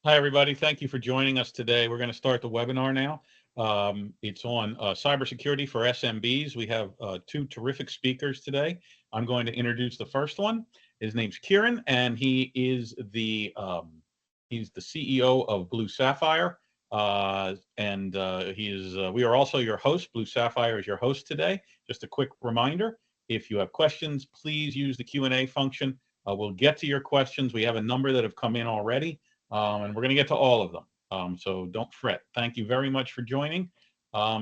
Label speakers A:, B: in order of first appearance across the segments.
A: Hi, everybody. Thank you for joining us today. We're going to start the webinar now. It's on cybersecurity for SMBs. We have two terrific speakers today. I'm going to introduce the first one. His name's Kiran, and he is he's the CEO of BluSapphire. We are also your host. BluSapphire is your host today. Just a quick reminder, if you have questions, please use the Q&A function. We'll get to your questions. We have a number that have come in already. And we're going to get to all of them. So don't fret. Thank you very much for joining.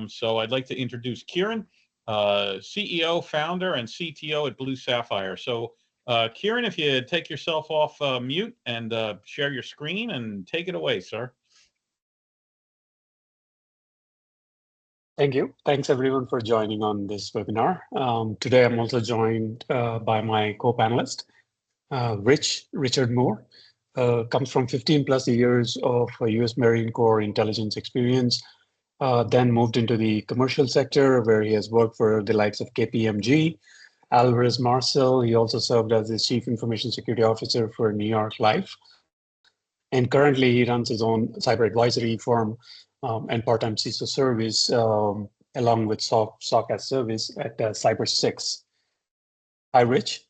A: So I'd like to introduce Kiran, CEO, founder, and CTO at BluSapphire. So Kiran, if you take yourself off mute and share your screen and take it away, sir.
B: Thank you. Thanks everyone for joining on this webinar. Today I'm also joined by my co-panelist, Richard Moore. Comes from 15 plus years of US Marine Corps intelligence experience, then moved into the commercial sector where he has worked for the likes of KPMG, Alvarez Marcel. He also served as the Chief Information Security Officer for New York Life. And currently he runs his own cyber advisory firm and part-time CISO service along with SOC as service at CyberSix. Hi, Rich.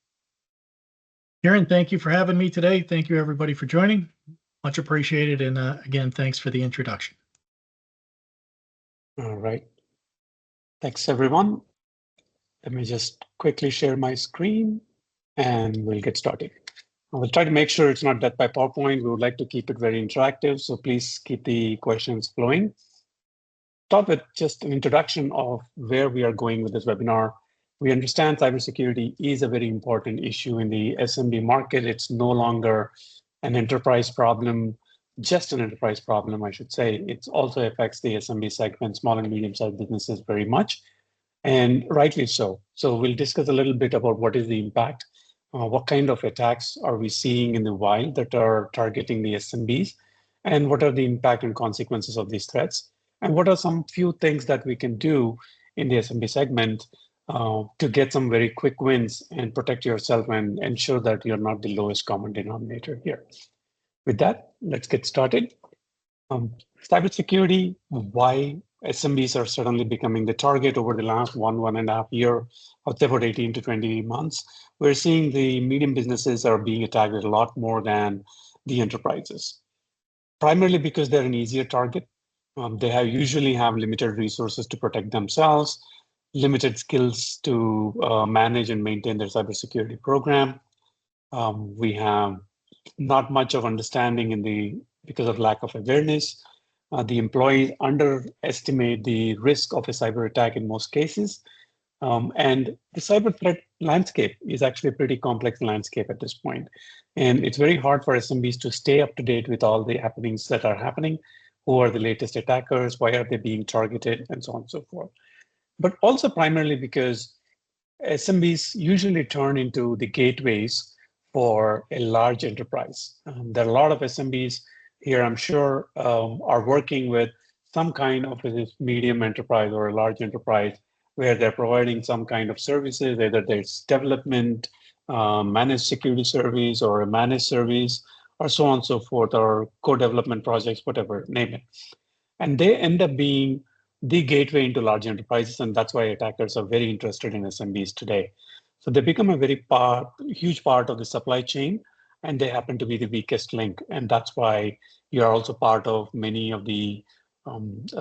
C: Kiran, thank you for having me today. Thank you, everybody, for joining. Much appreciated. And again, thanks for the introduction.
B: All right. Thanks, everyone. Let me just quickly share my screen and we'll get started. We'll try to make sure it's not death by PowerPoint. We would like to keep it very interactive, so please keep the questions flowing. Start with just an introduction of where we are going with this webinar. We understand cybersecurity is a very important issue in the SMB market. It's no longer an enterprise problem, just an enterprise problem, I should say. It also affects the SMB segment, small and medium-sized businesses very much, and rightly so. So we'll discuss a little bit about what is the impact, what kind of attacks are we seeing in the wild that are targeting the SMBs, and what are the impact and consequences of these threats, and what are some few things that we can do in the SMB segment to get some very quick wins and protect yourself and ensure that you're not the lowest common denominator here. With that, let's get started. Cybersecurity, why SMBs are suddenly becoming the target over the last 1.5 years, about 18 to 20 months. We're seeing the medium businesses are being attacked a lot more than the enterprises, primarily because they're an easier target. They usually have limited resources to protect themselves, limited skills to manage and maintain their cybersecurity program. We have not much of understanding because of lack of awareness. The employees underestimate the risk of a cyber attack in most cases. And the cyber threat landscape is actually a pretty complex landscape at this point. And it's very hard for SMBs to stay up to date with all the happenings that are happening. Who are the latest attackers? Why are they being targeted? And so on and so forth. But also primarily because SMBs usually turn into the gateways for a large enterprise. There are a lot of SMBs here, I'm sure, are working with some kind of a medium enterprise or a large enterprise where they're providing some kind of services, either there's development, managed security service, or a managed service, or so on and so forth, or co-development projects, whatever, name it. And they end up being the gateway into large enterprises, and that's why attackers are very interested in SMBs today. So they become a very huge part of the supply chain, and they happen to be the weakest link. And that's why you're also part of many of the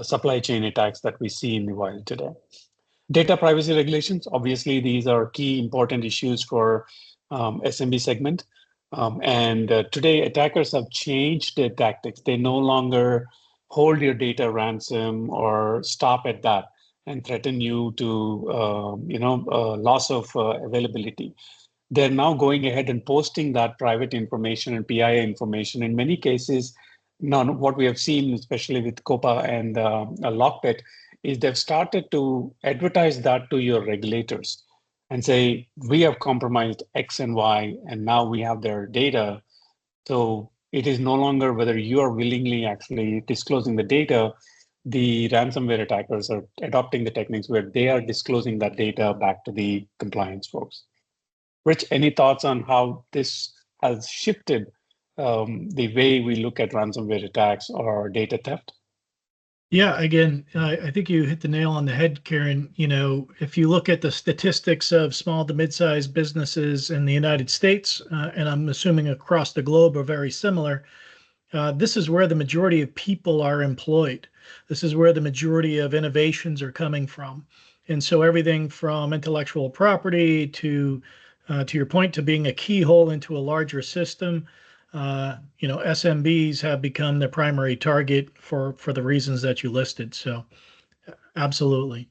B: supply chain attacks that we see in the wild today. Data privacy regulations, obviously, these are key important issues for SMB segment. Today, attackers have changed their tactics. They no longer hold your data ransom or stop at that and threaten you to, loss of availability. They're now going ahead and posting that private information and PII information. In many cases, now what we have seen, especially with COPA and Lockbit, is they've started to advertise that to your regulators and say, we have compromised X and Y, and now we have their data. So it is no longer whether you are willingly actually disclosing the data. The ransomware attackers are adopting the techniques where they are disclosing that data back to the compliance folks. Rich, any thoughts on how this has shifted the way we look at ransomware attacks or data theft?
C: Yeah, again, I think you hit the nail on the head, Kiran. You know, if you look at the statistics of small to mid-sized businesses in the United States, and I'm assuming across the globe are very similar, this is where the majority of people are employed. This is where the majority of innovations are coming from. And so everything from intellectual property to your point, to being a keyhole into a larger system, SMBs have become the primary target for the reasons that you listed. So absolutely.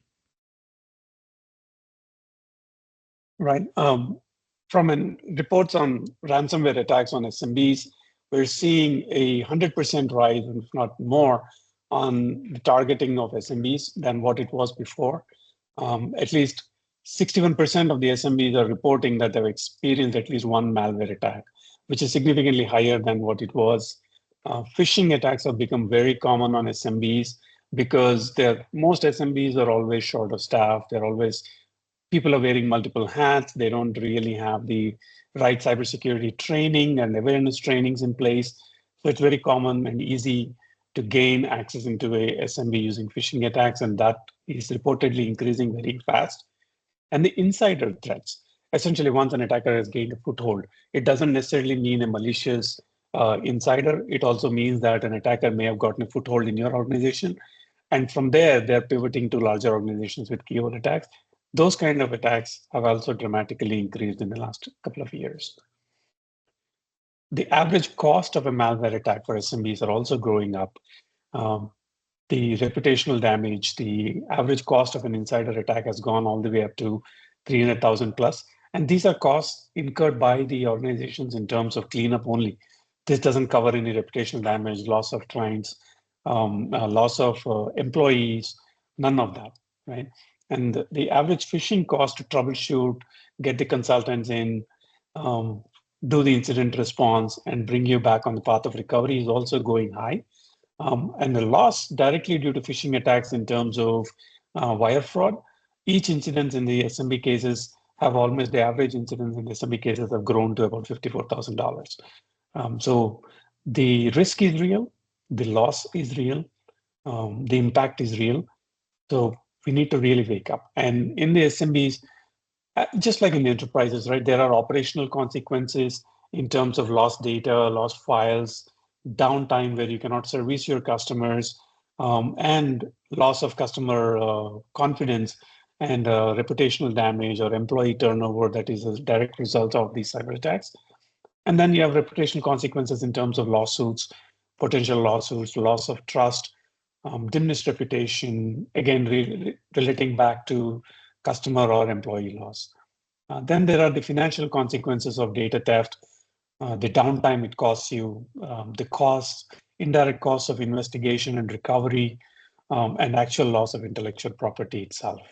B: Right. From reports on ransomware attacks on SMBs, we're seeing 100% rise, if not more, on the targeting of SMBs than what it was before. At least 61% of the SMBs are reporting that they've experienced at least one malware attack, which is significantly higher than what it was. Phishing attacks have become very common on SMBs because most SMBs are always short of staff. People are wearing multiple hats. They don't really have the right cybersecurity training and awareness trainings in place. So it's very common and easy to gain access into a SMB using phishing attacks, and that is reportedly increasing very fast. And the insider threats, essentially once an attacker has gained a foothold, it doesn't necessarily mean a malicious insider. It also means that an attacker may have gotten a foothold in your organization. And from there, they're pivoting to larger organizations with keyword attacks. Those kind of attacks have also dramatically increased in the last couple of years. The average cost of a malware attack for SMBs are also growing up. The reputational damage, the average cost of an insider attack has gone all the way up to 300,000 plus. And these are costs incurred by the organizations in terms of cleanup only. This doesn't cover any reputational damage, loss of clients, loss of employees, none of that, right? And the average phishing cost to troubleshoot, get the consultants in, do the incident response, and bring you back on the path of recovery is also going high. And the loss directly due to phishing attacks in terms of wire fraud, each incident in the SMB cases have almost the average incidents in the SMB cases have grown to about $54,000. So the risk is real, the loss is real, the impact is real. So we need to really wake up. And in the SMBs, just like in the enterprises, right, there are operational consequences in terms of lost data, lost files, downtime where you cannot service your customers, and loss of customer confidence and reputational damage or employee turnover that is a direct result of these cyber attacks. And then you have reputational consequences in terms of lawsuits, potential lawsuits, loss of trust, diminished reputation, again, relating back to customer or employee loss. Then there are the financial consequences of data theft, the downtime it costs you, the costs, indirect costs of investigation and recovery, and actual loss of intellectual property itself.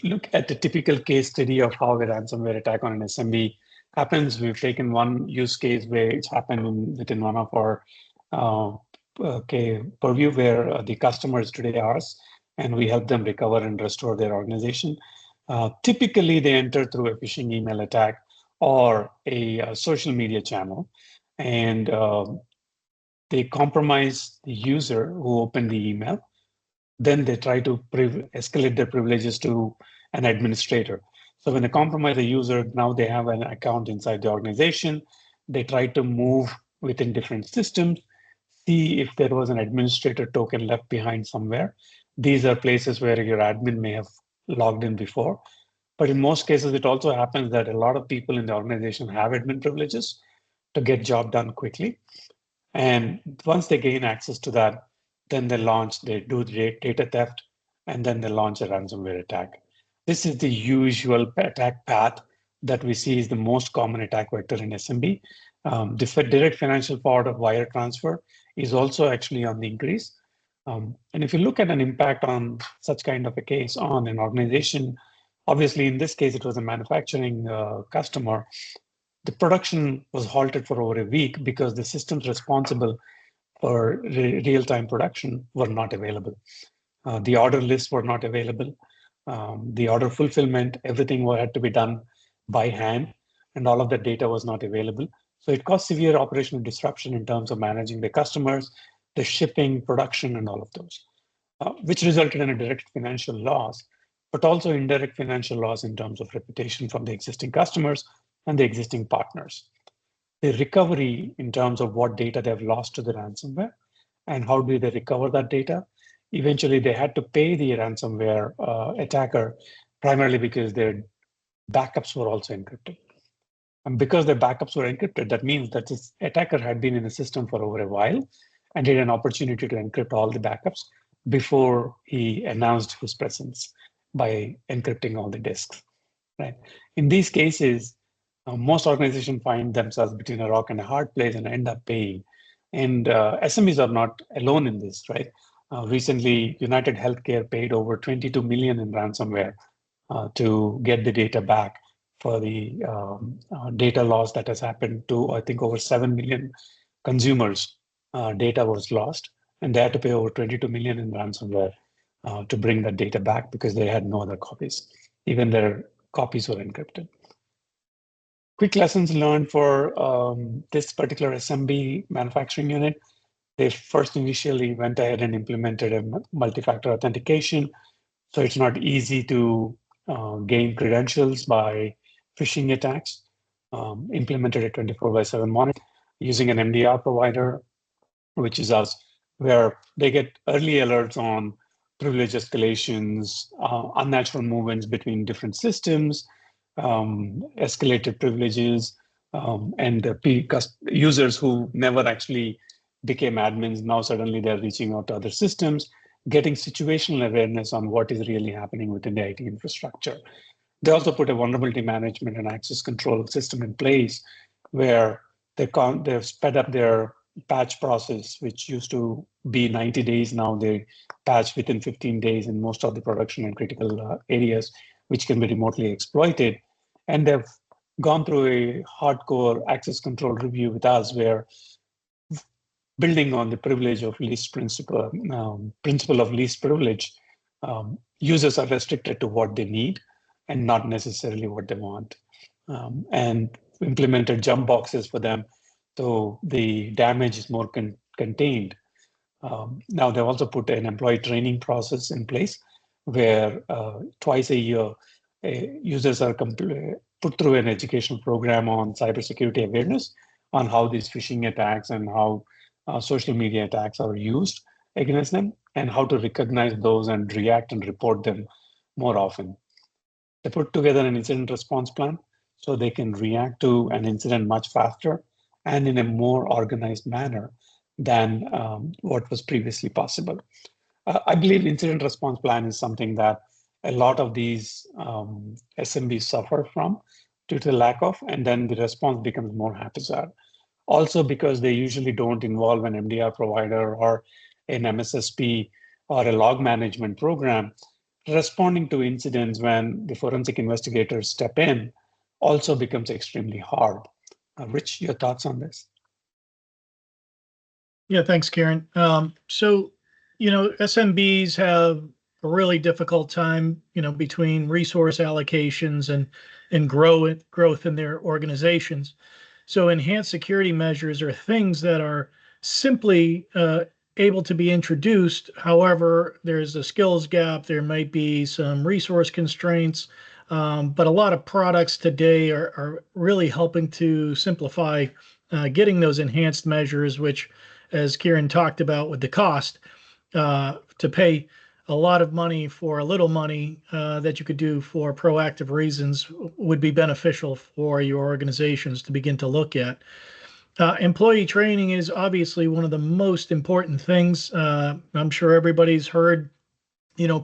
B: Look at the typical case study of how a ransomware attack on an SMB happens. We've taken one use case where it's happened within one of our purview where the customer is today ours, and we help them recover and restore their organization. Typically, they enter through a phishing email attack or a social media channel, and they compromise the user who opened the email. Then they try to escalate their privileges to an administrator. So when they compromise the user, now they have an account inside the organization. They try to move within different systems, see if there was an administrator token left behind somewhere. These are places where your admin may have logged in before. But in most cases, it also happens that a lot of people in the organization have admin privileges to get job done quickly. And once they gain access to that, then they do data theft, and then they launch a ransomware attack. This is the usual attack path that we see is the most common attack vector in SMB. The direct financial part of wire transfer is also actually on the increase. And if you look at an impact on such kind of a case on an organization, obviously in this case, it was a manufacturing customer. The production was halted for over a week because the systems responsible for real-time production were not available. The order lists were not available. The order fulfillment, everything had to be done by hand. and all of that data was not available. So it caused severe operational disruption in terms of managing the customers, the shipping, production, and all of those, which resulted in a direct financial loss, but also indirect financial loss in terms of reputation from the existing customers and the existing partners. The recovery in terms of what data they've lost to the ransomware and how do they recover that data. Eventually, they had to pay the ransomware attacker primarily because their backups were also encrypted. And because their backups were encrypted, that means that this attacker had been in the system for over a while and had an opportunity to encrypt all the backups before he announced his presence by encrypting all the disks. Right? In these cases, most organizations find themselves between a rock and a hard place and end up paying. And SMBs are not alone in this, right? Recently, United Healthcare paid over 22 million in ransomware to get the data back for the data loss that has happened to, I think, over 7 million consumers. Data was lost, and they had to pay over 22 million in ransomware to bring that data back because they had no other copies. Even their copies were encrypted. Quick lessons learned for this particular SMB manufacturing unit. They first initially went ahead and implemented a multi-factor authentication. So it's not easy to gain credentials by phishing attacks. Implemented a 24/7 monitor using an MDR provider, which is us, where they get early alerts on privilege escalations, unnatural movements between different systems, escalated privileges, and users who never actually became admins, now suddenly they're reaching out to other systems, getting situational awareness on what is really happening within the IT infrastructure. They also put a vulnerability management and access control system in place where they've sped up their patch process, which used to be 90 days. Now they patch within 15 days in most of the production and critical areas, which can be remotely exploited. And they've gone through a hardcore access control review with us where, building on the privilege of least principle of least privilege, users are restricted to what they need and not necessarily what they want. And implemented jump boxes for them so the damage is more contained. Now they've also put an employee training process in place where twice a year users are put through an educational program on cybersecurity awareness on how these phishing attacks and how social media attacks are used against them and how to recognize those and react and report them more often. They put together an incident response plan so they can react to an incident much faster and in a more organized manner than what was previously possible. I believe incident response plan is something that a lot of these SMBs suffer from due to the lack of, and then the response becomes more haphazard. Also because they usually don't involve an MDR provider or an MSSP or a log management program, responding to incidents when the forensic investigators step in also becomes extremely hard. Rich, your thoughts on this?
C: Yeah, thanks, Kiran. So, SMBs have a really difficult time, between resource allocations and growth in their organizations. So enhanced security measures are things that are simply able to be introduced. However, there's a skills gap. There might be some resource constraints, but a lot of products today are really helping to simplify getting those enhanced measures, which, as Kiran talked about with the cost, to pay a lot of money for a little money that you could do for proactive reasons would be beneficial for your organizations to begin to look at. Employee training is obviously one of the most important things. I'm sure everybody's heard,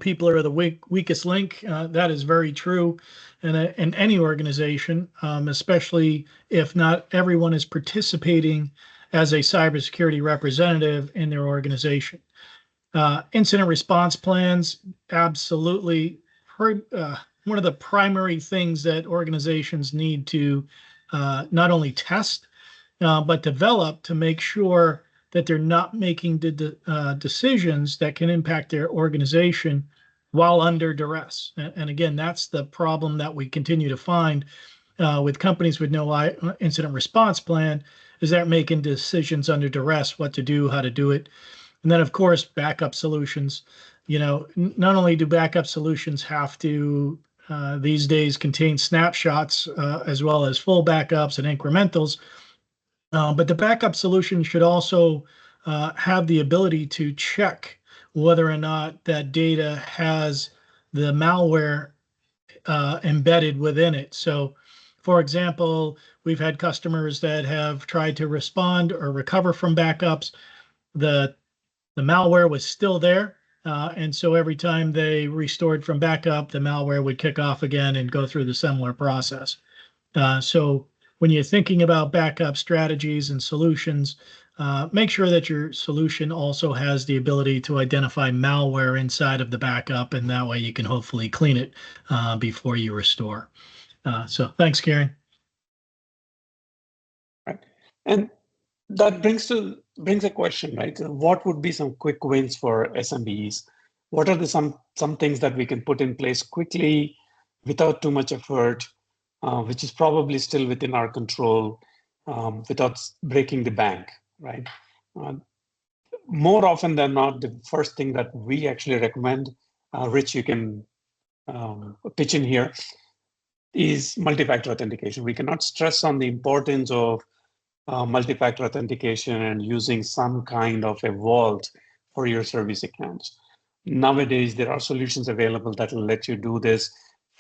C: people are the weakest link. That is very true in any organization, especially if not everyone is participating as a cybersecurity representative in their organization. Incident response plans, absolutely one of the primary things that organizations need to not only test, but develop to make sure that they're not making decisions that can impact their organization while under duress. And again, that's the problem that we continue to find with companies with no incident response plan is they're making decisions under duress, what to do, how to do it. And then, of course, backup solutions. Not only do backup solutions have to these days contain snapshots as well as full backups and incrementals, but the backup solution should also have the ability to check whether or not that data has the malware embedded within it. So, for example, we've had customers that have tried to respond or recover from backups. The malware was still there. And so every time they restored from backup, the malware would kick off again and go through the similar process. So when you're thinking about backup strategies and solutions, make sure that your solution also has the ability to identify malware inside of the backup, and that way you can hopefully clean it before you restore. So thanks, Kiran.
B: Right. And that brings a question, right? What would be some quick wins for SMBs? What are some things that we can put in place quickly without too much effort, which is probably still within our control, without breaking the bank, right? More often than not, the first thing that we actually recommend, Rich, you can pitch in here, is multi-factor authentication. We cannot stress on the importance of multi-factor authentication and using some kind of a vault for your service accounts. Nowadays, there are solutions available that will let you do this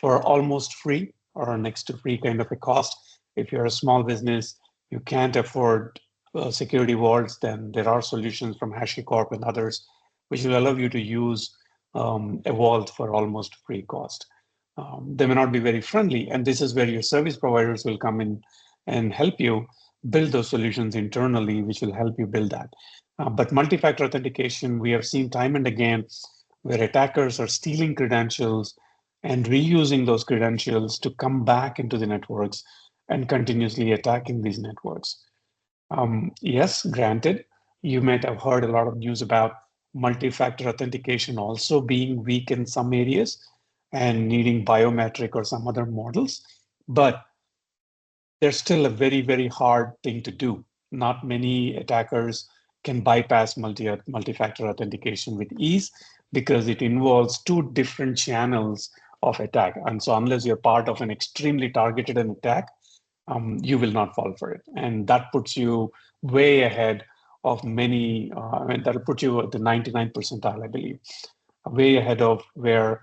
B: for almost free or next to free kind of a cost. If you're a small business, you can't afford security vaults, then there are solutions from HashiCorp and others which will allow you to use a vault for almost free cost. They may not be very friendly, and this is where your service providers will come in and help you build those solutions internally, which will help you build that. But multi-factor authentication, we have seen time and again where attackers are stealing credentials and reusing those credentials to come back into the networks and continuously attacking these networks. Yes, granted, you might have heard a lot of news about multi-factor authentication also being weak in some areas and needing biometric or some other models, but there's still a very, very hard thing to do. Not many attackers can bypass multi-factor authentication with ease because it involves two different channels of attack. And so unless you're part of an extremely targeted attack, you will not fall for it. And that puts you way ahead of many, that'll put you at the 99th percentile, I believe, way ahead of where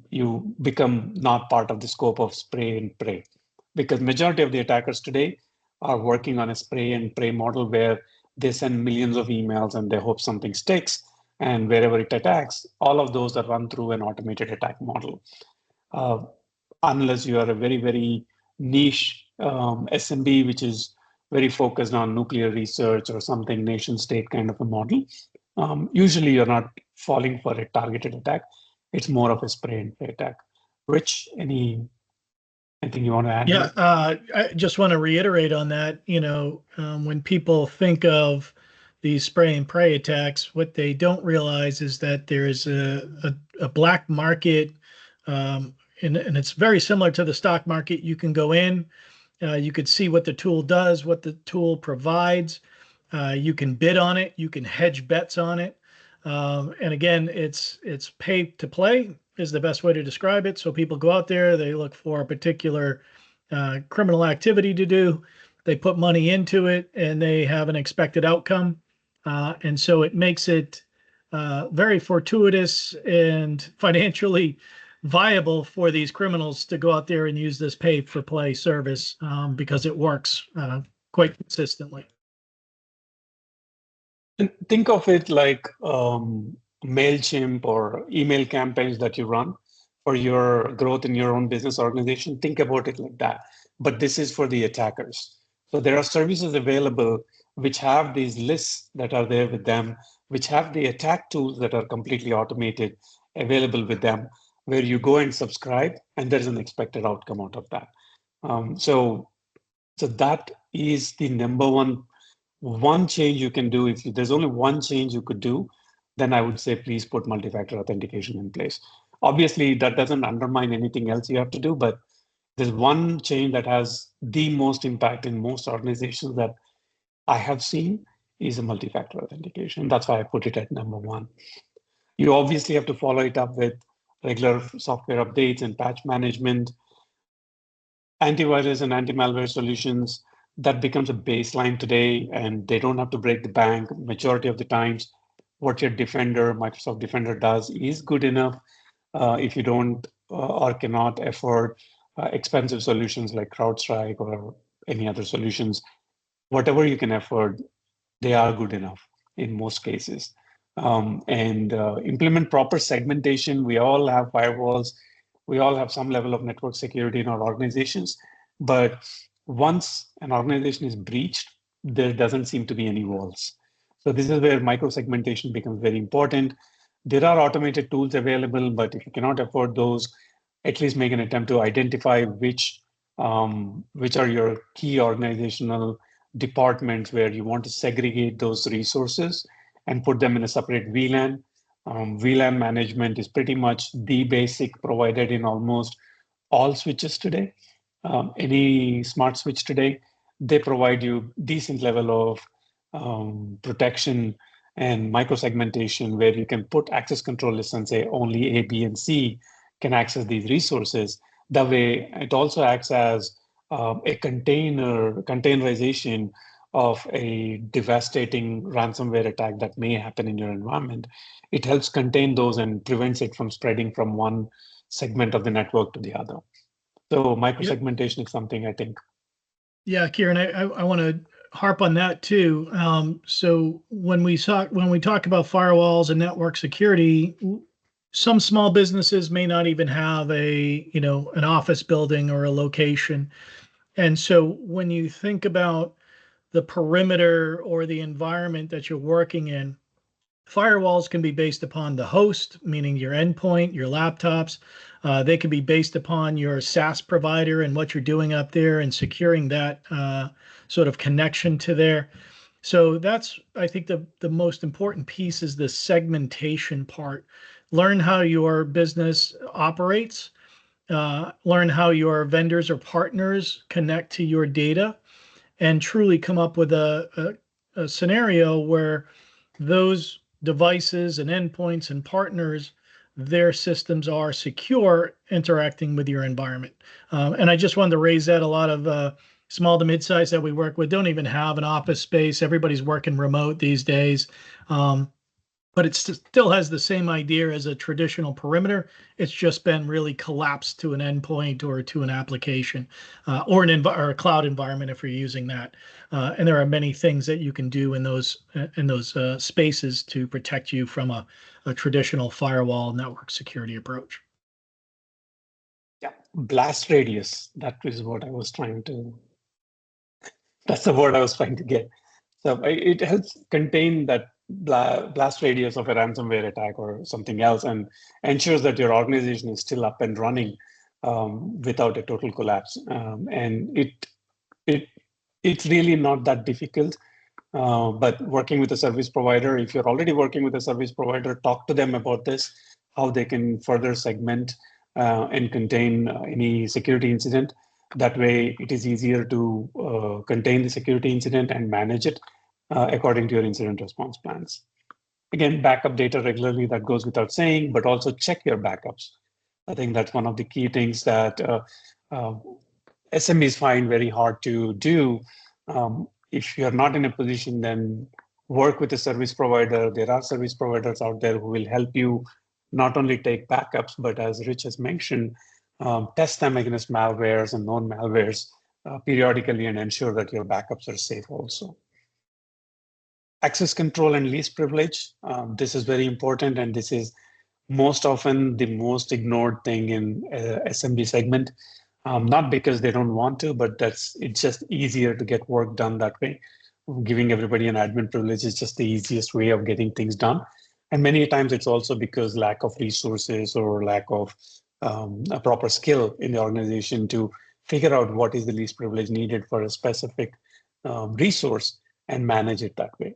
B: you become not part of the scope of spray and pray. Because majority of the attackers today are working on a spray and pray model where they send millions of emails and they hope something sticks. And wherever it attacks, all of those are run through an automated attack model. Unless you are a very, very niche SMB, which is very focused on nuclear research or something nation state kind of a model, usually you're not falling for a targeted attack. It's more of a spray and pray attack. Rich, anything you want to add?
C: Yeah, I just want to reiterate on that. When people think of these spray and pray attacks, what they don't realize is that there is a black market, and it's very similar to the stock market. You can go in, you could see what the tool does, what the tool provides. You can bid on it, you can hedge bets on it. And again, it's pay to play is the best way to describe it. So people go out there, they look for a particular criminal activity to do, they put money into it, and they have an expected outcome. And so it makes it very fortuitous and financially viable for these criminals to go out there and use this pay for play service because it works quite consistently.
B: And think of it like MailChimp or email campaigns that you run for your growth in your own business organization. Think about it like that. But this is for the attackers. So there are services available which have these lists that are there with them, which have the attack tools that are completely automated available with them, where you go and subscribe and there's an expected outcome out of that. So that is the number one change you can do. If there's only one change you could do, then I would say please put multi-factor authentication in place. Obviously, that doesn't undermine anything else you have to do, but There's one change that has the most impact in most organizations that I have seen is a multi-factor authentication. That's why I put it at number one. You obviously have to follow it up with regular software updates and patch management, antivirus and anti-malware solutions. That becomes a baseline today, and they don't have to break the bank. Majority of the times, what your Defender, Microsoft Defender does is good enough. If you don't or cannot afford expensive solutions like CrowdStrike or any other solutions, whatever you can afford, they are good enough in most cases. And implement proper segmentation. We all have firewalls. We all have some level of network security in our organizations. But once an organization is breached, there doesn't seem to be any walls. So this is where micro-segmentation becomes very important. There are automated tools available, but if you cannot afford those, at least make an attempt to identify which are your key organizational departments where you want to segregate those resources and put them in a separate VLAN. VLAN management is pretty much the basic provided in almost all switches today. Any smart switch today, they provide you decent level of protection and micro-segmentation where you can put access control lists and say only A, B, and C can access these resources. That way, it also acts as a containerization of a devastating ransomware attack that may happen in your environment. It helps contain those and prevents it from spreading from one segment of the network to the other. So micro-segmentation is something I think.
C: Yeah, Kiran, I want to harp on that too. So when we talk about firewalls and network security, some small businesses may not even have an office building or a location. And so when you think about the perimeter or the environment that you're working in, firewalls can be based upon the host, meaning your endpoint, your laptops. They can be based upon your SaaS provider and what you're doing up there and securing that sort of connection to there. So that's, I think, the most important piece is the segmentation part. Learn how your business operates. Learn how your vendors or partners connect to your data, and truly come up with a scenario where those devices and endpoints and partners, their systems are secure interacting with your environment. And I just wanted to raise that. A lot of small to mid-size that we work with don't even have an office space. Everybody's working remote these days. But it still has the same idea as a traditional perimeter. It's just been really collapsed to an endpoint or to an application or a cloud environment if you're using that. And there are many things that you can do in those spaces to protect you from a traditional firewall network security approach.
B: Yeah, blast radius. That is what I was trying to. That's the word I was trying to get. So it helps contain that blast radius of a ransomware attack or something else, and ensures that your organization is still up and running without a total collapse. And it's really not that difficult. But working with a service provider, if you're already working with a service provider, talk to them about this, how they can further segment and contain any security incident. That way, it is easier to contain the security incident and manage it according to your incident response plans. Again, backup data regularly, that goes without saying, but also check your backups. I think that's one of the key things that SMBs find very hard to do. If you're not in a position, then work with a service provider. There are service providers out there who will help you not only take backups, but as Rich has mentioned, test them against malwares and known malwares periodically and ensure that your backups are safe also. Access control and least privilege. This is very important, and this is most often the most ignored thing in SMB segment. Not because they don't want to, but it's just easier to get work done that way. Giving everybody an admin privilege is just the easiest way of getting things done. And many times it's also because lack of resources or lack of a proper skill in the organization to figure out what is the least privilege needed for a specific resource and manage it that way.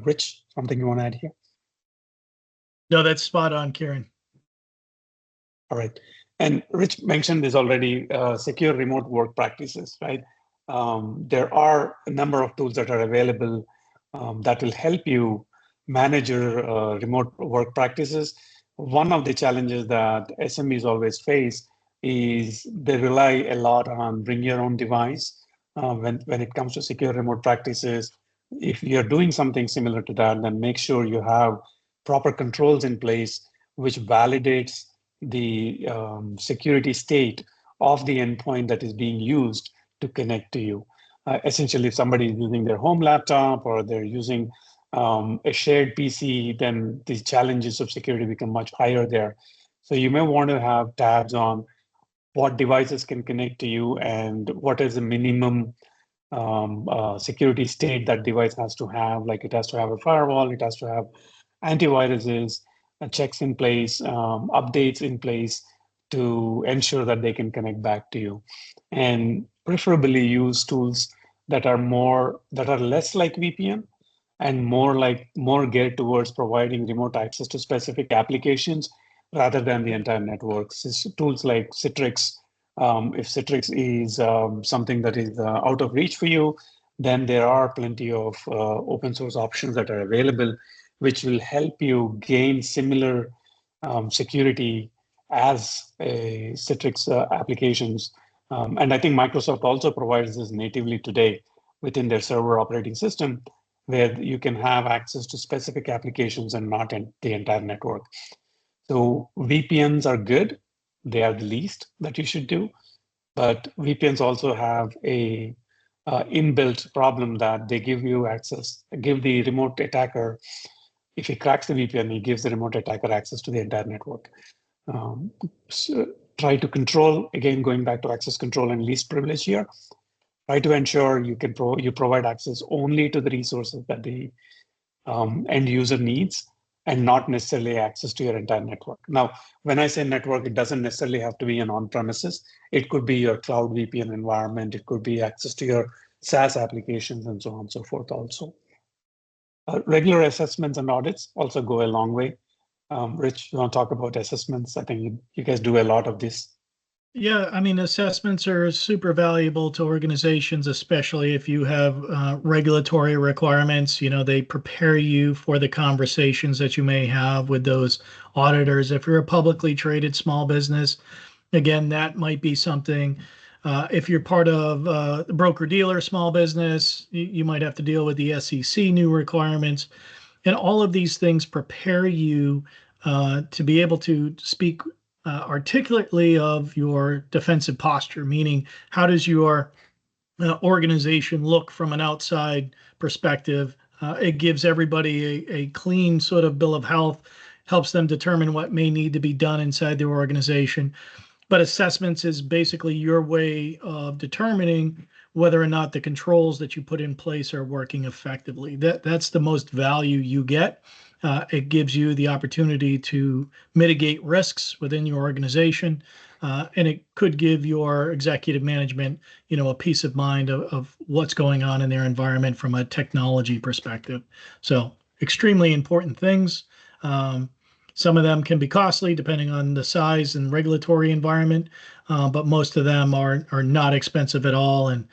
B: Rich, something you want to add here?
C: No, that's spot on, Kiran.
B: All right. And Rich mentioned this already, secure remote work practices, right? There are a number of tools that are available that will help you manage your remote work practices. One of the challenges that SMEs always face is they rely a lot on bring your own device when it comes to secure remote practices. If you're doing something similar to that, then make sure you have proper controls in place which validates the security state of the endpoint that is being used to connect to you. Essentially, if somebody is using their home laptop or they're using a shared PC, then the challenges of security become much higher there. So you may want to have tabs on what devices can connect to you and what is the minimum security state that device has to have. Like it has to have a firewall, it has to have antiviruses, checks in place, updates in place to ensure that they can connect back to you. And preferably use tools that are less like VPN and more geared towards providing remote access to specific applications rather than the entire network. Tools like Citrix, if Citrix is something that is out of reach for you, then there are plenty of open source options that are available, which will help you gain similar security as a Citrix applications. And I think Microsoft also provides this natively today within their server operating system, where you can have access to specific applications and not in the entire network. So VPNs are good. They are the least that you should do. But VPNs also have a inbuilt problem that they give you access, give the remote attacker, if he cracks the VPN, he gives the remote attacker access to the entire network. So try to control, again, going back to access control and least privilege here, try to ensure you provide access only to the resources that the end user needs and not necessarily access to your entire network. Now, when I say network, it doesn't necessarily have to be an on-premises. It could be your cloud VPN environment. It could be access to your SaaS applications and so on and so forth also. Regular assessments and audits also go a long way. Rich, you want to talk about assessments? I think you guys do a lot of this.
C: Yeah, I mean, assessments are super valuable to organizations, especially if you have regulatory requirements. You know, they prepare you for the conversations that you may have with those auditors. If you're a publicly traded small business, again, that might be something. If you're part of the broker-dealer small business, you might have to deal with the SEC new requirements. And all of these things prepare you to be able to speak articulately of your defensive posture, meaning how does your organization look from an outside perspective? It gives everybody a clean sort of bill of health, helps them determine what may need to be done inside their organization. But assessments is basically your way of determining whether or not the controls that you put in place are working effectively. That's the most value you get. It gives you the opportunity to mitigate risks within your organization, and it could give your executive management, a peace of mind of what's going on in their environment from a technology perspective. So extremely important things. Some of them can be costly depending on the size and regulatory environment, but most of them are not expensive at all and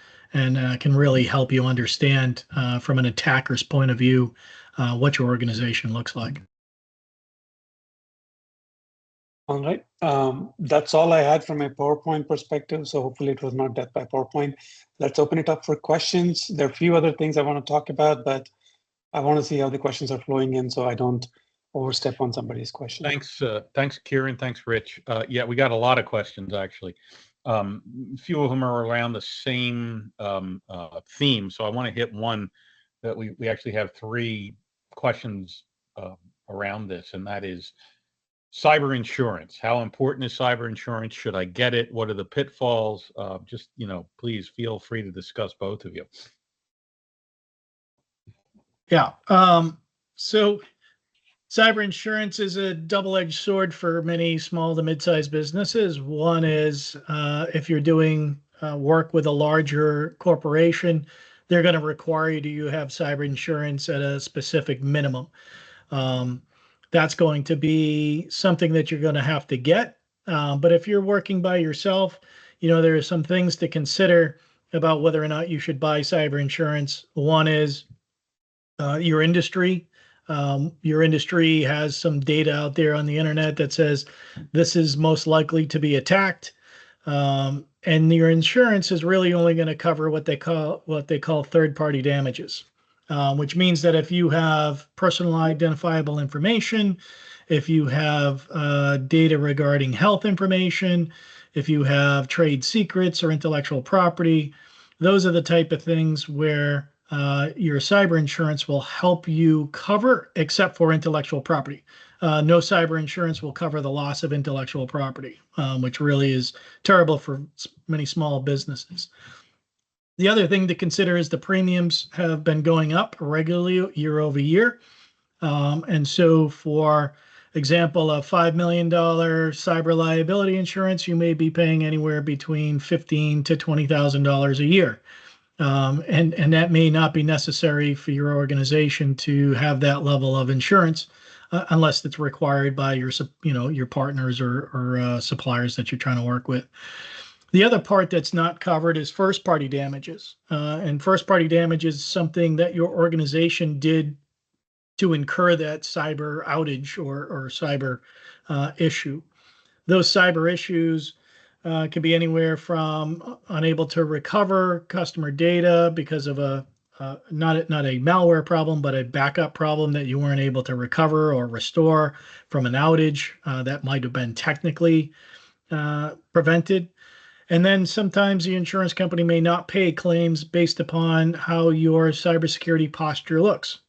C: can really help you understand from an attacker's point of view what your organization looks like.
B: All right. That's all I had from a PowerPoint perspective. So hopefully it was not death by PowerPoint. Let's open it up for questions. There are a few other things I want to talk about, but I want to see how the questions are flowing in so I don't overstep on somebody's question.
A: Thanks, Kiran. Thanks, Rich. Yeah, we got a lot of questions actually. A few of them are around the same theme, so I want to hit one that we actually have 3 questions around this, and that is cyber insurance. How important is cyber insurance? Should I get it? What are the pitfalls? Just please feel free to discuss, both of you.
C: Yeah. So cyber insurance is a double-edged sword for many small to mid-sized businesses. One is if you're doing work with a larger corporation, they're going to require you to have cyber insurance at a specific minimum. That's going to be something that you're going to have to get. But if you're working by yourself, there are some things to consider about whether or not you should buy cyber insurance. One is your industry. Your industry has some data out there on the internet that says this is most likely to be attacked. And your insurance is really only going to cover what they call third-party damages, which means that if you have personal identifiable information, if you have data regarding health information, if you have trade secrets or intellectual property, those are the type of things where your cyber insurance will help you cover, except for intellectual property. No cyber insurance will cover the loss of intellectual property, which really is terrible for many small businesses. The other thing to consider is the premiums have been going up regularly year over year. And so for example, a $5 million cyber liability insurance, you may be paying anywhere between $15,000 to $20,000 a year. And that may not be necessary for your organization to have that level of insurance unless it's required by your partners or suppliers that you're trying to work with. The other part that's not covered is first-party damages. And first-party damage is something that your organization did to incur that cyber outage or cyber issue. Those cyber issues can be anywhere from unable to recover customer data because of not a malware problem, but a backup problem that you weren't able to recover or restore from an outage that might have been technically prevented. And then sometimes the insurance company may not pay claims based upon how your cybersecurity posture looks.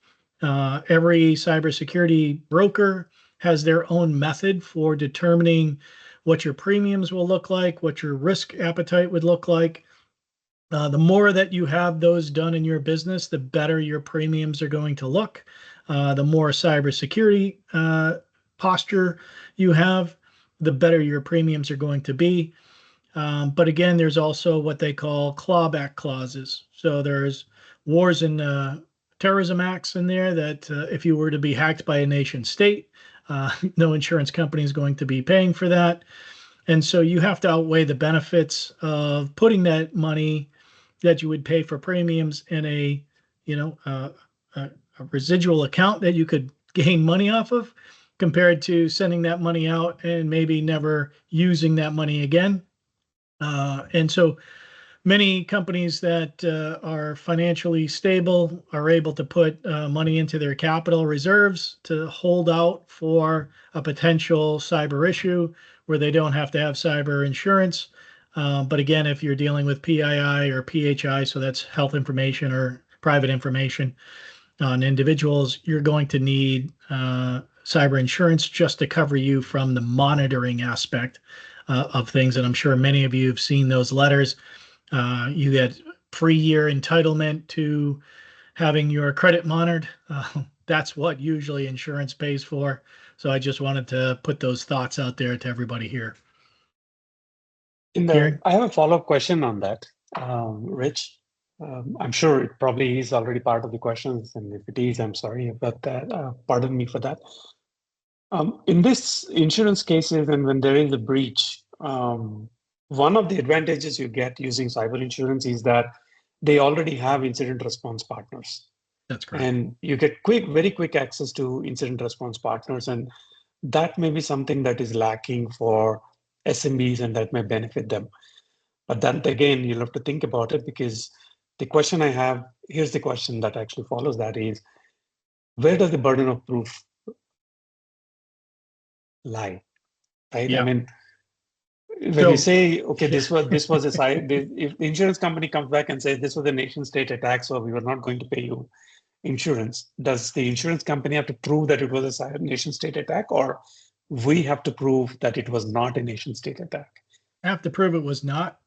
C: Every cybersecurity broker has their own method for determining what your premiums will look like, what your risk appetite would look like. The more that you have those done in your business, the better your premiums are going to look. The more cybersecurity posture you have, the better your premiums are going to be. But again, there's also what they call clawback clauses. So there's wars and terrorism acts in there that if you were to be hacked by a nation state, no insurance company is going to be paying for that. And so you have to outweigh the benefits of putting that money that you would pay for premiums in a residual account that you could gain money off of, compared to sending that money out and maybe never using that money again. And so many companies that are financially stable are able to put money into their capital reserves to hold out for a potential cyber issue where they don't have to have cyber insurance. But again, if you're dealing with PII or PHI, so that's health information or private information on individuals, you're going to need cyber insurance just to cover you from the monitoring aspect of things. And I'm sure many of you have seen those letters. You get free year entitlement to having your credit monitored. That's what usually insurance pays for. So I just wanted to put those thoughts out there to everybody here.
B: I have a follow-up question on that, Rich. I'm sure it probably is already part of the questions, and if it is, I'm sorry about that. Pardon me for that. In this insurance cases, and when there is a breach, one of the advantages you get using cyber insurance is that they already have incident response partners.
C: That's correct.
B: And you get very quick access to incident response partners. And that may be something that is lacking for SMBs, and that may benefit them. But then again, you'll have to think about it, because the question I have, here's the question that actually follows that is, where does the burden of proof lie, right?
C: Yeah.
B: I mean, when you say, okay, this was a side, if the insurance company comes back and says this was a nation state attack, so we were not going to pay you insurance, does the insurance company have to prove that it was a nation state attack, or we have to prove that it was not a nation state attack?
C: I have to prove it was not.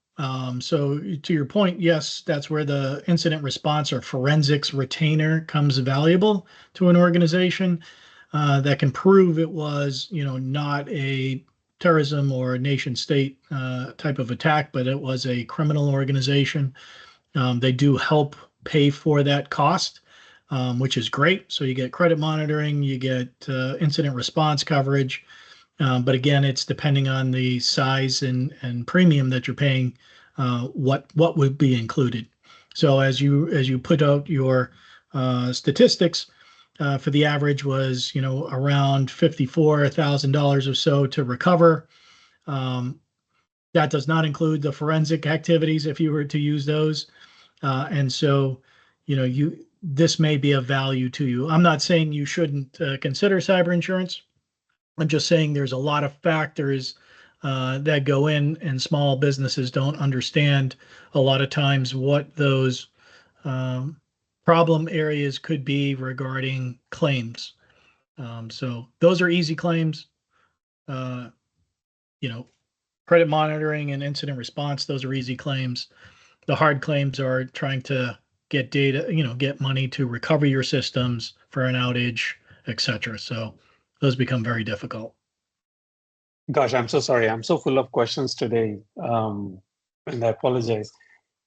C: So to your point, yes, that's where the incident response or forensics retainer comes valuable to an organization that can prove it was, not a terrorism or a nation state type of attack, but it was a criminal organization. They do help pay for that cost, which is great. So you get credit monitoring, you get incident response coverage. But again, it's depending on the size and premium that you're paying, what would be included. So as you put out your statistics, for the average was around $54,000 or so to recover. That does not include the forensic activities if you were to use those. And so, this may be of value to you. I'm not saying you shouldn't consider cyber insurance. I'm just saying there's a lot of factors that go in, and small businesses don't understand a lot of times what those problem areas could be regarding claims. So those are easy claims. Credit monitoring and incident response, those are easy claims. The hard claims are trying to get data, get money to recover your systems for an outage, etc. So those become very difficult.
B: Gosh, I'm so sorry. I'm so full of questions today, and I apologize.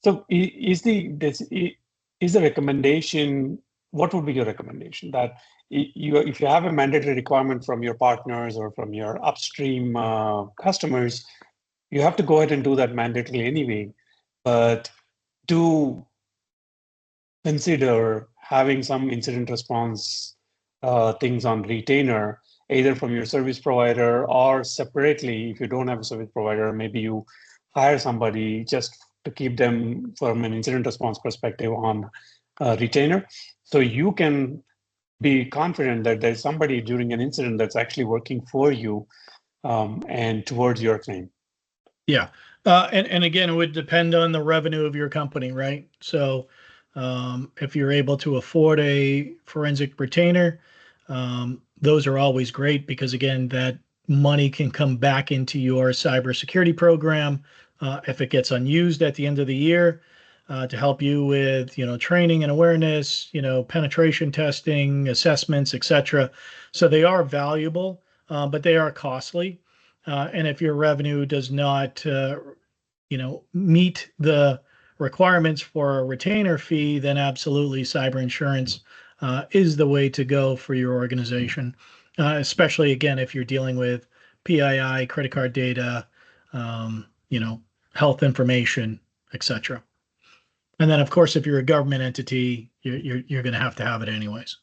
B: So, is the recommendation? What would be your recommendation? That if you have a mandatory requirement from your partners or from your upstream customers, you have to go ahead and do that mandatorily anyway. But do consider having some incident response things on retainer, either from your service provider or separately. If you don't have a service provider, maybe you hire somebody just to keep them from an incident response perspective on retainer. So you can be confident that there's somebody during an incident that's actually working for you and towards your claim.
C: Yeah. And again, it would depend on the revenue of your company, right? So if you're able to afford a forensic retainer, those are always great because, again, that money can come back into your cybersecurity program if it gets unused at the end of the year to help you with, training and awareness, penetration testing, assessments, etc. So they are valuable, but they are costly. And if your revenue does not, meet the requirements for a retainer fee, then absolutely cyber insurance is the way to go for your organization, especially, again, if you're dealing with PII, credit card data, health information, etc. And then, of course, if you're a government entity, you're going to have it anyways.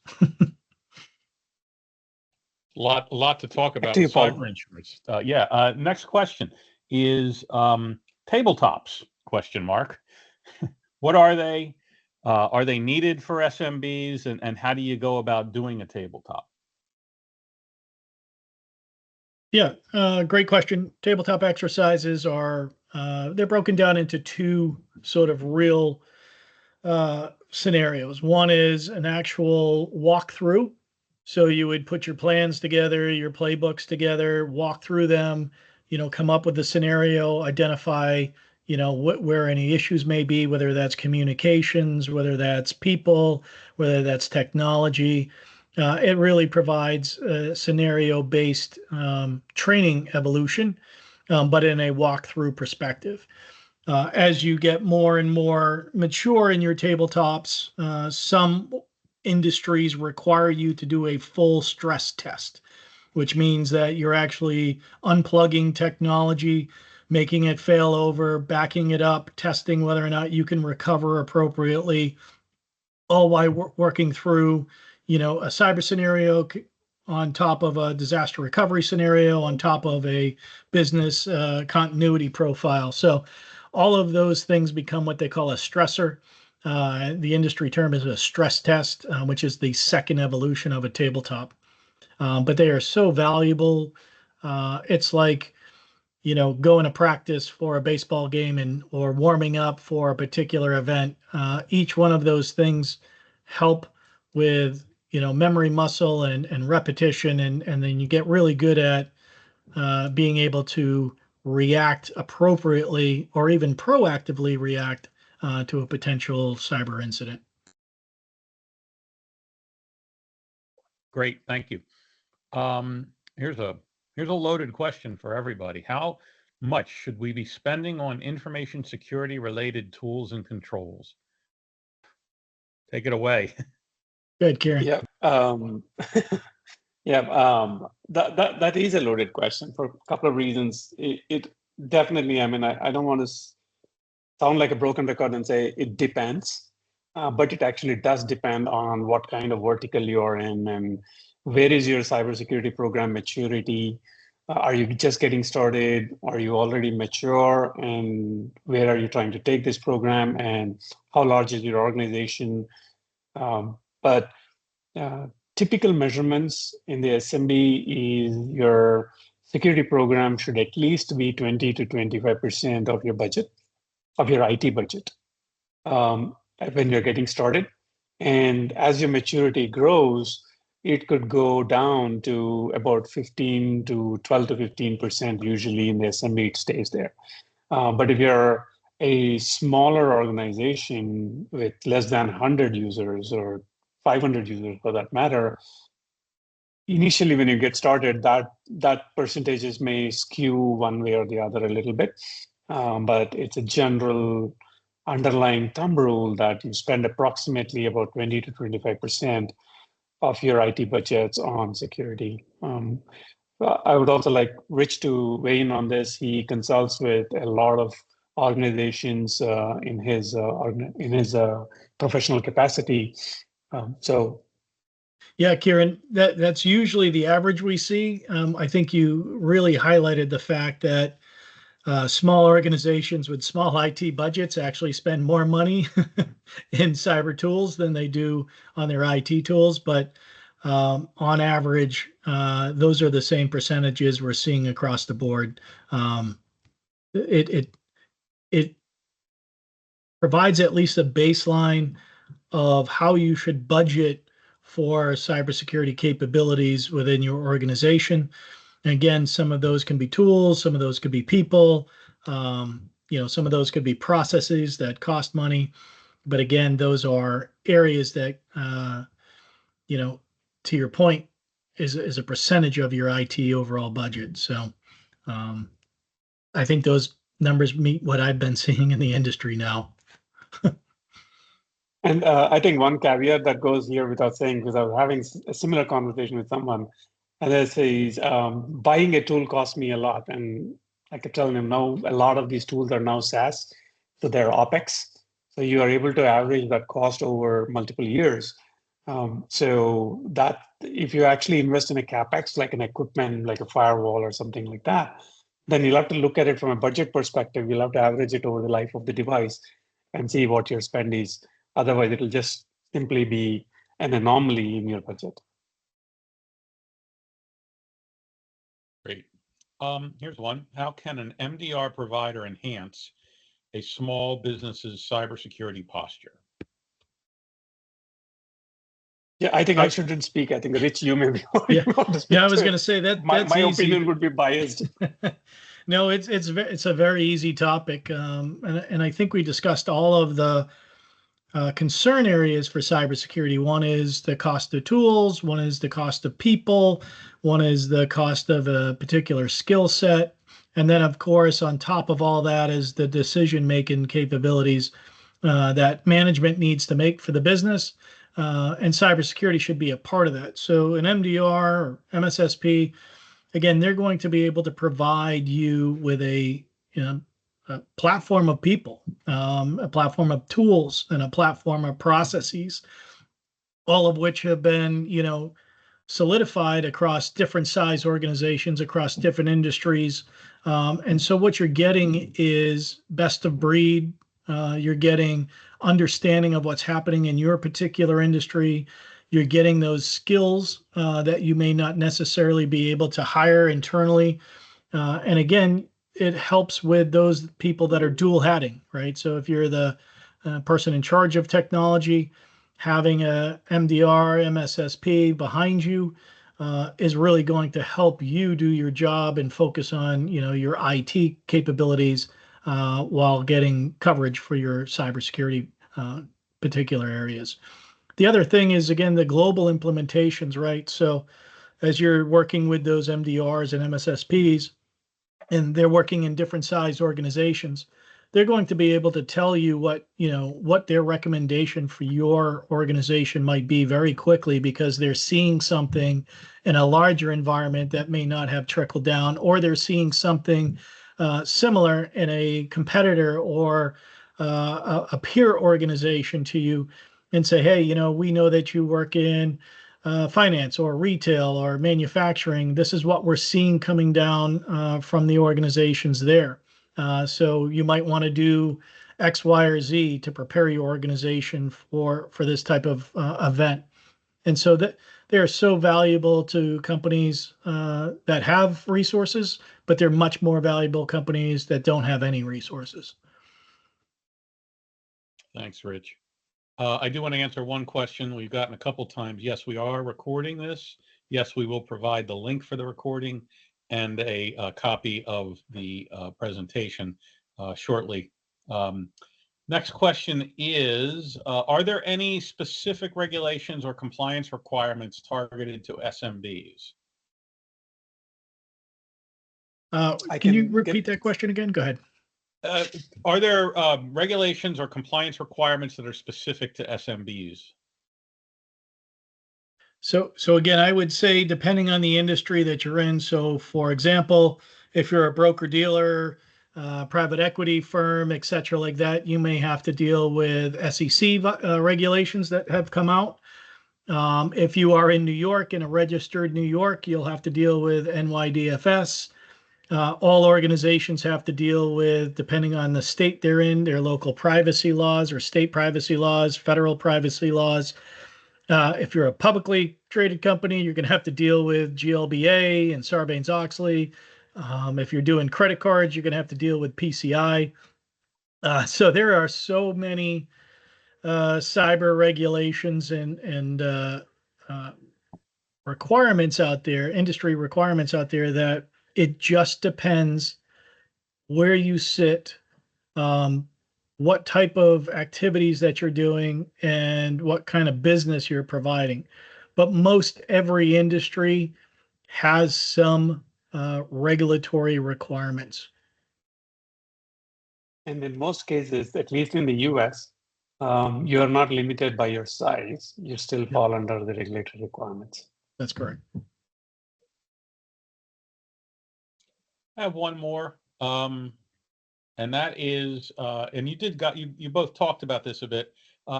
A: Lot to talk about
B: To you,
A: with
B: Paul.
A: cyber insurance. Next question is tabletops, question mark. What are they? Are they needed for SMBs? And how do you go about doing a tabletop?
C: Yeah, great question. Tabletop exercises are, they're broken down into two sort of real scenarios. One is an actual walkthrough. So you would put your plans together, your playbooks together, walk through them, come up with the scenario, identify, where any issues may be, whether that's communications, whether that's people, whether that's technology. It really provides a scenario-based training evolution, but in a walkthrough perspective. As you get more and more mature in your tabletops, some industries require you to do a full stress test, which means that you're actually unplugging technology, making it fail over, backing it up, testing whether or not you can recover appropriately, all while working through, a cyber scenario on top of a disaster recovery scenario, on top of a business continuity profile. So all of those things become what they call a stressor. The industry term is a stress test, which is the second evolution of a tabletop. But they are so valuable. It's like, going to practice for a baseball game or warming up for a particular event. Each one of those things help with, memory muscle and repetition. And then you get really good at being able to react appropriately or even proactively react to a potential cyber incident.
A: Great, thank you. Here's a loaded question for everybody. How much should we be spending on information security related tools and controls? Take it away.
C: Good, Kiran.
B: Yeah. Yeah, that is a loaded question for a couple of reasons. It definitely, I mean, I don't want to sound like a broken record and say it depends, but it actually does depend on what kind of vertical you're in and where is your cybersecurity program maturity. Are you just getting started? Are you already mature? And where are you trying to take this program? And how large is your organization? But typical measurements in the SMB is your security program should at least be 20 to 25% of your budget, of your IT budget, when you're getting started. And as your maturity grows, it could go down to about 15 to 12 to 15%. Usually in the SMB, it stays there. But if you're a smaller organization with less than 100 users or 500 users for that matter, initially when you get started, that percentages may skew one way or the other a little bit. But it's a general underlying thumb rule that you spend approximately about 20 to 25% of your IT budgets on security. I would also like Rich to weigh in on this. He consults with a lot of organizations in his professional capacity. So,
C: Yeah, Kiran, that's usually the average we see. I think you really highlighted the fact that small organizations with small IT budgets actually spend more money in cyber tools than they do on their IT tools. But on average, those are the same percentages we're seeing across the board. It provides at least a baseline of how you should budget for cybersecurity capabilities within your organization. And again, some of those can be tools, some of those could be people, some of those could be processes that cost money. But again, those are areas that, to your point, is a percentage of your IT overall budget. So I think those numbers meet what I've been seeing in the industry now.
B: and I think one caveat that goes here without saying, because I was having a similar conversation with someone, and they say, buying a tool cost me a lot. And I kept telling them, no, a lot of these tools are now SaaS, so they're OpEx. So you are able to average that cost over multiple years. So that if you actually invest in a CapEx, like an equipment, like a firewall or something like that, then you'll have to look at it from a budget perspective. You'll have to average it over the life of the device and see what your spend is. Otherwise, it'll just simply be an anomaly in your budget.
A: Great. Here's one. How can an MDR provider enhance a small business's cybersecurity posture?
B: Yeah, I think I shouldn't speak. I think Rich, you may be.
C: Yeah, I was going to say that
B: my opinion would be biased.
C: No, it's a very easy topic, and I think we discussed all of the concern areas for cybersecurity. One is the cost of tools, one is the cost of people, one is the cost of a particular skill set, and then of course on top of all that is the decision-making capabilities that management needs to make for the business. And cybersecurity should be a part of that. So an MDR or MSSP, again, they're going to be able to provide you with a platform of people, a platform of tools, and a platform of processes, all of which have been, solidified across different size organizations, across different industries. And so what you're getting is best of breed. You're getting understanding of what's happening in your particular industry. You're getting those skills that you may not necessarily be able to hire internally. And again, it helps with those people that are dual hatting, right? So if you're the person in charge of technology, having a MDR, MSSP behind you is really going to help you do your job and focus on, your IT capabilities while getting coverage for your cybersecurity particular areas. The other thing is, again, the global implementations, right? So as you're working with those MDRs and MSSPs, and they're working in different size organizations, they're going to be able to tell you what their recommendation for your organization might be very quickly, because they're seeing something in a larger environment that may not have trickled down, or they're seeing something similar in a competitor or a peer organization to you, and say, hey, we know that you work in finance or retail or manufacturing. This is what we're seeing coming down from the organizations there. So you might want to do X, Y, or Z to prepare your organization for this type of event. And so that they are so valuable to companies that have resources, but they're much more valuable companies that don't have any resources.
A: Thanks, Rich. I do want to answer one question we've gotten a couple times. Yes, we are recording this. Yes, we will provide the link for the recording and a copy of the presentation shortly. Next question is, are there any specific regulations or compliance requirements targeted to SMBs?
C: Can you repeat that question again? Go ahead.
A: Are there regulations or compliance requirements that are specific to SMBs?
C: So again, I would say depending on the industry that you're in. So for example, if you're a broker dealer, private equity firm, et cetera, like that, you may have to deal with SEC regulations that have come out. If you are in New York, in a registered New York, you'll have to deal with NYDFS. All organizations have to deal with, depending on the state they're in, their local privacy laws or state privacy laws, federal privacy laws. If you're a publicly traded company, you're going to have to deal with GLBA and Sarbanes-Oxley. If you're doing credit cards, you're going to have to deal with PCI. So there are so many cyber regulations and requirements out there, industry requirements out there, that it just depends where you sit, what type of activities that you're doing, and what kind of business you're providing. But most every industry has some regulatory requirements.
B: And in most cases, at least in the US, you are not limited by your size. You still fall under the regulatory requirements.
C: That's correct.
A: I have one more, and that is, and you both talked about this a bit.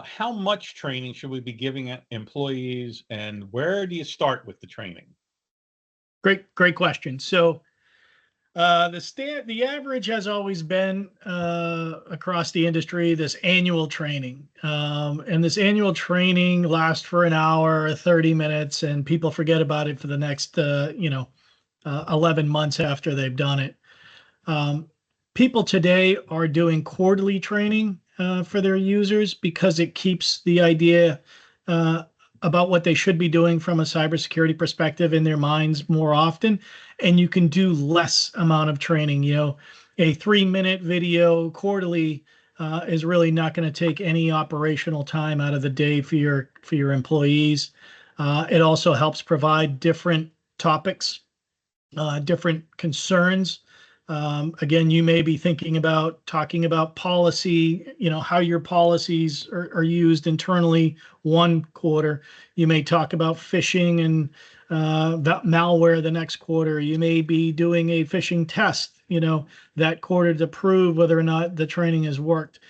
A: How much training should we be giving employees, and where do you start with the training?
C: Great question. So the average has always been across the industry this annual training, and this annual training lasts for an hour, 30 minutes, and people forget about it for the next 11 months after they've done it. People today are doing quarterly training for their users, because it keeps the idea about what they should be doing from a cybersecurity perspective in their minds more often, and you can do less amount of training. A 3-minute video quarterly is really not going to take any operational time out of the day for your employees. It also helps provide different topics, different concerns. Again, you may be thinking about talking about policy, how your policies are used internally one quarter. You may talk about phishing and malware the next quarter. You may be doing a phishing test, that quarter to prove whether or not the training has worked.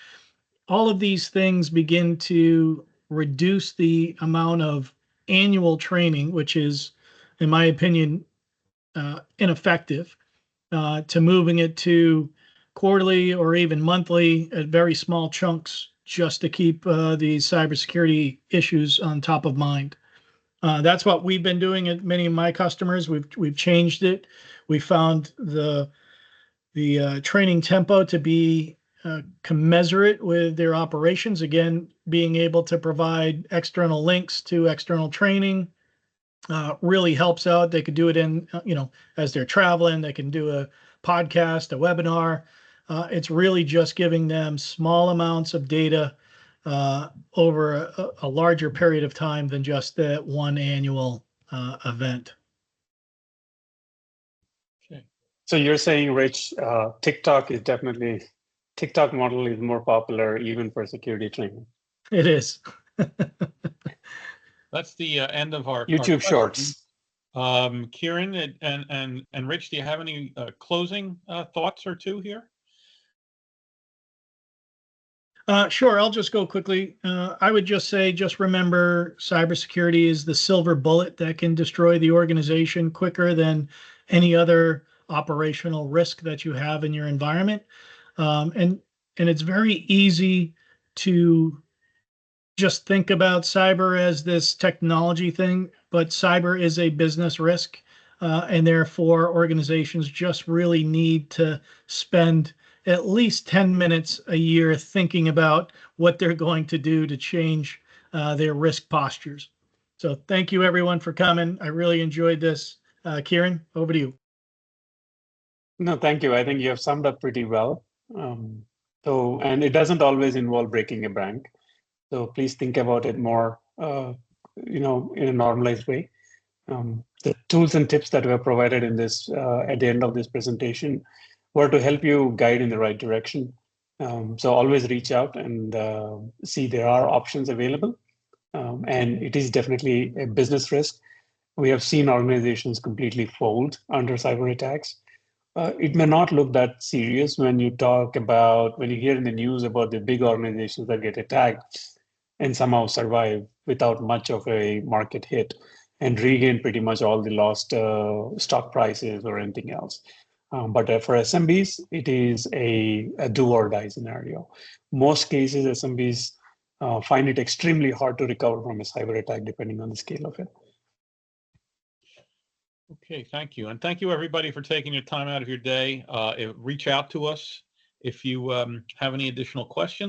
C: All of these things begin to reduce the amount of annual training, which is, in my opinion, ineffective, to moving it to quarterly or even monthly at very small chunks, just to keep the cybersecurity issues on top of mind. That's what we've been doing at many of my customers. We've changed it. We found the training tempo to be commensurate with their operations. Again, being able to provide external links to external training really helps out. They could do it in, as they're traveling. They can do a podcast, a webinar. It's really just giving them small amounts of data over a larger period of time than just that one annual event.
B: Okay. So you're saying, Rich, TikTok is definitely TikTok model is more popular even for security training.
C: It is.
A: That's the end of our
B: YouTube
A: questions.
B: Shorts.
A: Kiran and Rich, do you have any closing thoughts or two here?
C: Sure, I'll just go quickly. I would just say, just remember, cybersecurity is the silver bullet that can destroy the organization quicker than any other operational risk that you have in your environment. And it's very easy to just think about cyber as this technology thing, but cyber is a business risk. And therefore, organizations just really need to spend at least 10 minutes a year thinking about what they're going to do to change their risk postures. So thank you, everyone, for coming. I really enjoyed this. Kiran, over to you.
B: No, thank you. I think you have summed up pretty well. And it doesn't always involve breaking a bank. So please think about it more, in a normalized way. The tools and tips that were provided in this at the end of this presentation were to help you guide in the right direction. So always reach out and see there are options available. And it is definitely a business risk. We have seen organizations completely fold under cyber attacks. It may not look that serious when you hear in the news about the big organizations that get attacked and somehow survive without much of a market hit and regain pretty much all the lost stock prices or anything else. But for SMBs, it is a do or die scenario. Most cases, SMBs find it extremely hard to recover from a cyber attack, depending on the scale of it.
A: Okay, thank you. And thank you, everybody, for taking your time out of your day. Reach out to us if you have any additional questions.